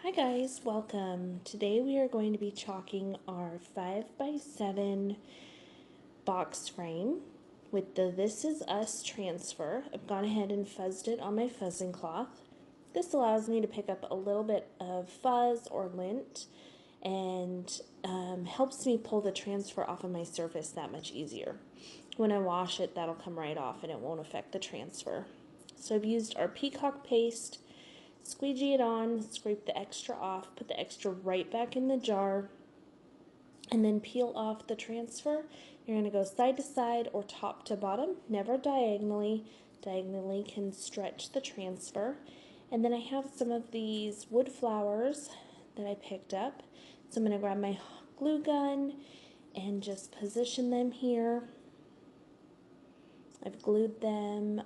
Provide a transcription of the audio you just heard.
Hi guys, welcome. Today we are going to be chalking our 5x7 box frame with the This Is Us transfer. I've gone ahead and fuzzed it on my fuzzing cloth. This allows me to pick up a little bit of fuzz or lint and helps me pull the transfer off of my surface that much easier. When I wash it, that'll come right off and it won't affect the transfer. So I've used our peacock paste, squeegee it on, scrape the extra off, put the extra right back in the jar, and then peel off the transfer. You're going to go side to side or top to bottom, never diagonally. Diagonally can stretch the transfer. And then I have some of these wood flowers that I picked up. So I'm going to grab my glue gun and just position them here. I've glued them